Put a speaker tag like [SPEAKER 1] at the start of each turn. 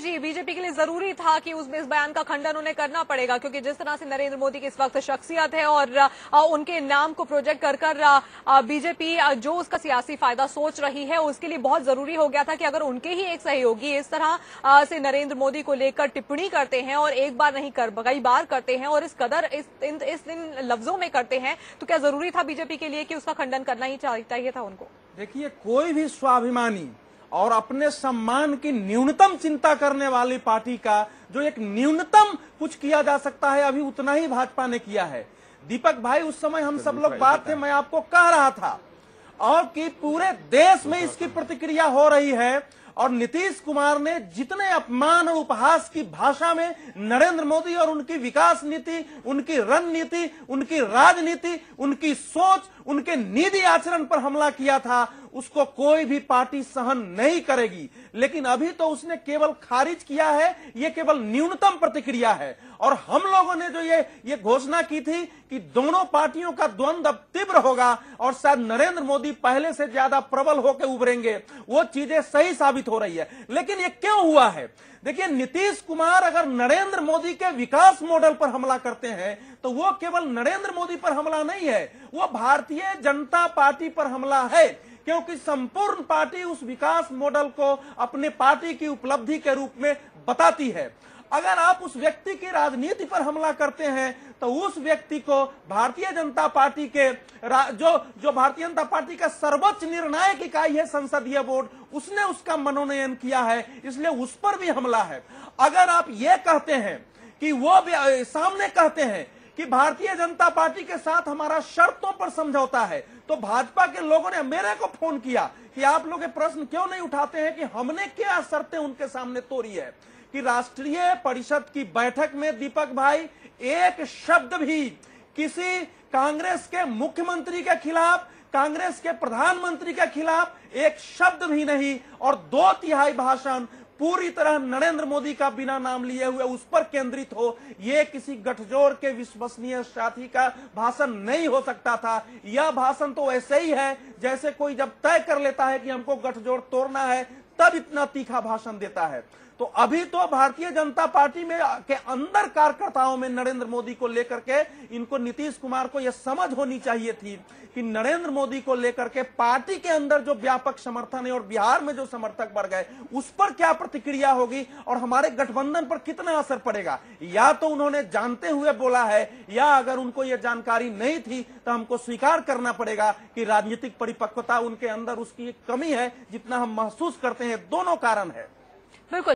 [SPEAKER 1] जी, BJP के लिए जरूरी था कि उस बयान का खंडन उन्हें करना पड़ेगा, क्योंकि जिस तरह से नरेंद्र मोदी की इस वक्त शख्सियत है और उनके नाम को प्रोजेक्ट कर बीजेपी जो उसका सियासी फायदा सोच रही है, उसके लिए बहुत जरूरी हो गया था कि अगर उनके ही एक सहयोगी इस तरह से नरेंद्र मोदी को लेकर टिप्पणी करते हैं और एक बार नहीं कई बार करते हैं और इस कदर इन लफ्जों में करते हैं, तो क्या जरूरी था बीजेपी के लिए कि उसका खंडन करना ही चाहिए था उनको?
[SPEAKER 2] देखिए, कोई भी स्वाभिमानी और अपने सम्मान की न्यूनतम चिंता करने वाली पार्टी का जो एक न्यूनतम कुछ किया जा सकता है, अभी उतना ही भाजपा ने किया है। दीपक भाई, उस समय हम सब लोग बात थे, मैं आपको कह रहा था और कि पूरे देश में इसकी प्रतिक्रिया हो रही है और नीतीश कुमार ने जितने अपमान और उपहास की भाषा में नरेंद्र मोदी और उनकी विकास नीति, उनकी रणनीति, उनकी राजनीति, उनकी सोच, उनके नीति आचरण पर हमला किया था, उसको कोई भी पार्टी सहन नहीं करेगी। लेकिन अभी तो उसने केवल खारिज किया है, ये केवल न्यूनतम प्रतिक्रिया है। और हम लोगों ने जो ये घोषणा की थी कि दोनों पार्टियों का द्वंद्व अब तीव्र होगा और शायद नरेंद्र मोदी पहले से ज्यादा प्रबल होकर उभरेंगे, वो चीजें सही साबित हो रही है। लेकिन ये क्यों हुआ है? देखिए, नीतीश कुमार अगर नरेंद्र मोदी के विकास मॉडल पर हमला करते हैं तो वो केवल नरेंद्र मोदी पर हमला नहीं है, वो भारतीय जनता पार्टी पर हमला है, क्योंकि संपूर्ण पार्टी उस विकास मॉडल को अपने पार्टी की उपलब्धि के रूप में बताती है। अगर आप उस व्यक्ति की राजनीति पर हमला करते हैं तो उस व्यक्ति को भारतीय जनता पार्टी के जो भारतीय जनता पार्टी का सर्वोच्च निर्णायक इकाई है संसदीय बोर्ड, उसने उसका मनोनयन किया है, इसलिए उस पर भी हमला है। अगर आप ये कहते हैं कि वो सामने कहते हैं कि भारतीय जनता पार्टी के साथ हमारा शर्तों पर समझौता है, तो भाजपा के लोगों ने मेरे को फोन किया कि आप लोग ये प्रश्न क्यों नहीं उठाते हैं कि हमने क्या शर्तें उनके सामने तोड़ी है। कि राष्ट्रीय परिषद की बैठक में दीपक भाई एक शब्द भी किसी कांग्रेस के मुख्यमंत्री के खिलाफ, कांग्रेस के प्रधानमंत्री के खिलाफ एक शब्द भी नहीं, और 2/3 भाषण पूरी तरह नरेंद्र मोदी का बिना नाम लिए हुए उस पर केंद्रित हो। ये किसी गठजोड़ के विश्वसनीय साथी का भाषण नहीं हो सकता था। यह भाषण तो ऐसे ही है जैसे कोई जब तय कर लेता है कि हमको गठजोड़ तोड़ना है, तब इतना तीखा भाषण देता है। तो अभी तो भारतीय जनता पार्टी में के अंदर कार्यकर्ताओं में नरेंद्र मोदी को लेकर के इनको, नीतीश कुमार को यह समझ होनी चाहिए थी कि नरेंद्र मोदी को लेकर के पार्टी के अंदर जो व्यापक समर्थन है और बिहार में जो समर्थक बढ़ गए, उस पर क्या प्रतिक्रिया होगी और हमारे गठबंधन पर कितना असर पड़ेगा। या तो उन्होंने जानते हुए बोला है, या अगर उनको यह जानकारी नहीं थी तो हमको स्वीकार करना पड़ेगा कि राजनीतिक परिपक्वता उनके अंदर उसकी एक कमी है, जितना हम महसूस करते हैं। दोनों कारण है।
[SPEAKER 1] बिल्कुल।